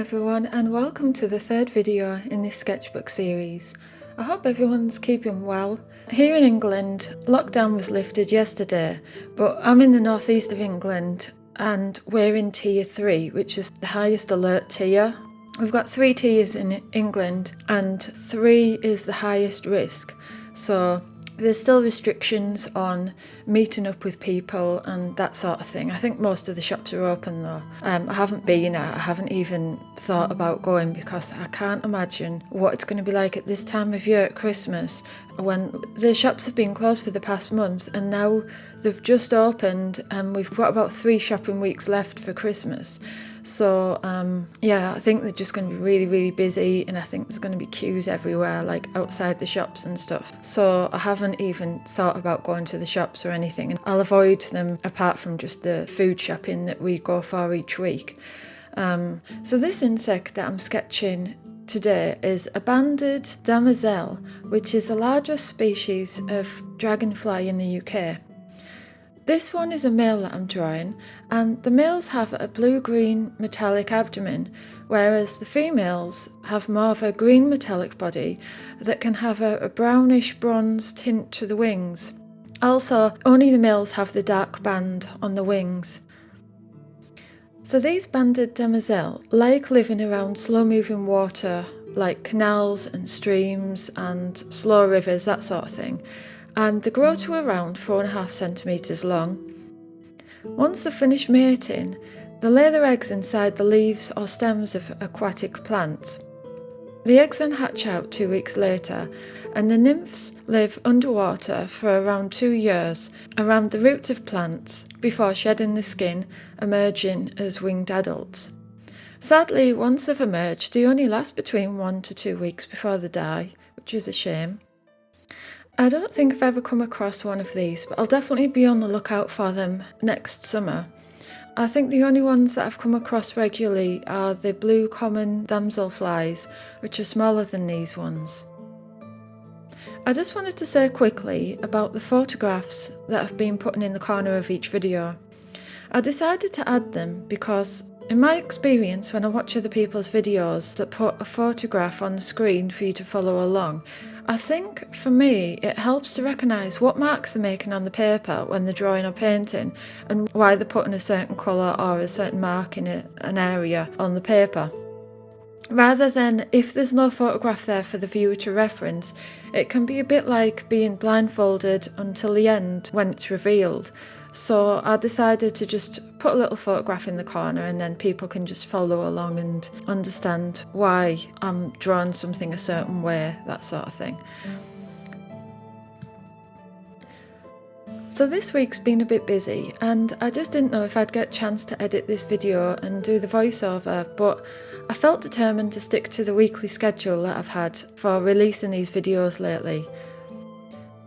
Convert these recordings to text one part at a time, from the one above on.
everyone, and welcome to the third video in this sketchbook series. I hope everyone's keeping well. Here in England, lockdown was lifted yesterday, but I'm in the northeast of England and we're in tier 3, which is the highest alert tier. We've got 3 tiers in England and 3 is the highest risk. So there's still restrictions on meeting up with people and that sort of thing. I think most of the shops are open though. I haven't been, I haven't even thought about going because I can't imagine what it's going to be like at this time of year at Christmas when the shops have been closed for the past month and now they've just opened and we've got about 3 shopping weeks left for Christmas. So I think they're just going to be really busy, and I think there's going to be queues everywhere, like outside the shops and stuff. So I haven't even thought about going to the shops or anything, and I'll avoid them apart from just the food shopping that we go for each week. So this insect that I'm sketching today is a banded demoiselle, which is the largest species of dragonfly in the UK. This one is a male that I'm drawing, and the males have a blue-green metallic abdomen, whereas the females have more of a green metallic body that can have a brownish bronze tint to the wings. Also, only the males have the dark band on the wings. So these banded demoiselles like living around slow-moving water, like canals and streams and slow rivers, that sort of thing. And they grow to around 4.5 centimetres long. Once they've finished mating, they lay their eggs inside the leaves or stems of aquatic plants. The eggs then hatch out 2 weeks later, and the nymphs live underwater for around 2 years around the roots of plants before shedding the skin, emerging as winged adults. Sadly, once they've emerged, they only last between 1 to 2 weeks before they die, which is a shame. I don't think I've ever come across one of these, but I'll definitely be on the lookout for them next summer. I think the only ones that I've come across regularly are the blue common damselflies, which are smaller than these ones. I just wanted to say quickly about the photographs that I've been putting in the corner of each video. I decided to add them because, in my experience, when I watch other people's videos that put a photograph on the screen for you to follow along, I think, for me, it helps to recognise what marks they're making on the paper when they're drawing or painting and why they're putting a certain colour or a certain mark in an area on the paper. Rather than, if there's no photograph there for the viewer to reference, it can be a bit like being blindfolded until the end when it's revealed. So I decided to just put a little photograph in the corner and then people can just follow along and understand why I'm drawing something a certain way, that sort of thing. So this week's been a bit busy and I just didn't know if I'd get a chance to edit this video and do the voiceover, but I felt determined to stick to the weekly schedule that I've had for releasing these videos lately.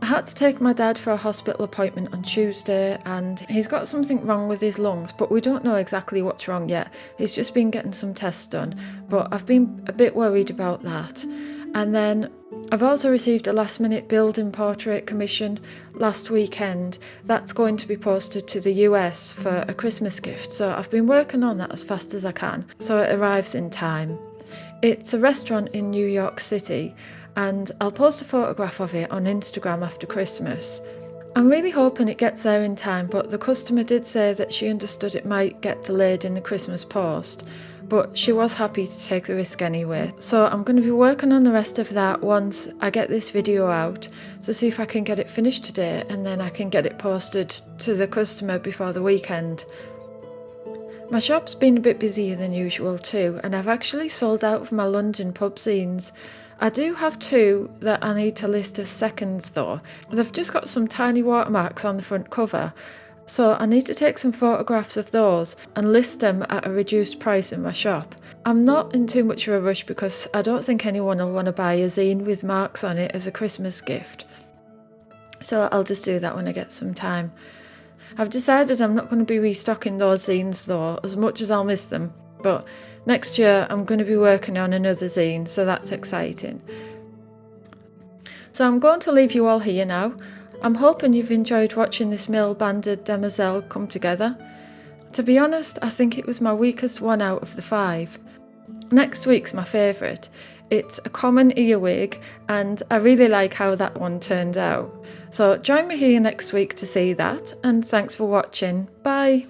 I had to take my dad for a hospital appointment on Tuesday and he's got something wrong with his lungs, but we don't know exactly what's wrong yet. He's just been getting some tests done, but I've been a bit worried about that. And then I've also received a last minute building portrait commission last weekend. That's going to be posted to the US for a Christmas gift, so I've been working on that as fast as I can so it arrives in time. It's a restaurant in New York City and I'll post a photograph of it on Instagram after Christmas. I'm really hoping it gets there in time, but the customer did say that she understood it might get delayed in the Christmas post, but she was happy to take the risk anyway. So I'm going to be working on the rest of that once I get this video out to see if I can get it finished today and then I can get it posted to the customer before the weekend. My shop's been a bit busier than usual too, and I've actually sold out of my London pub zines. I do have 2 that I need to list as seconds though. They've just got some tiny watermarks on the front cover, so I need to take some photographs of those and list them at a reduced price in my shop. I'm not in too much of a rush because I don't think anyone will want to buy a zine with marks on it as a Christmas gift. So I'll just do that when I get some time. I've decided I'm not going to be restocking those zines though, as much as I'll miss them. But next year I'm going to be working on another zine, so that's exciting. So I'm going to leave you all here now. I'm hoping you've enjoyed watching this male banded demoiselle come together. To be honest, I think it was my weakest one out of the 5. Next week's my favourite. It's a common earwig and I really like how that one turned out. So join me here next week to see that, and thanks for watching. Bye!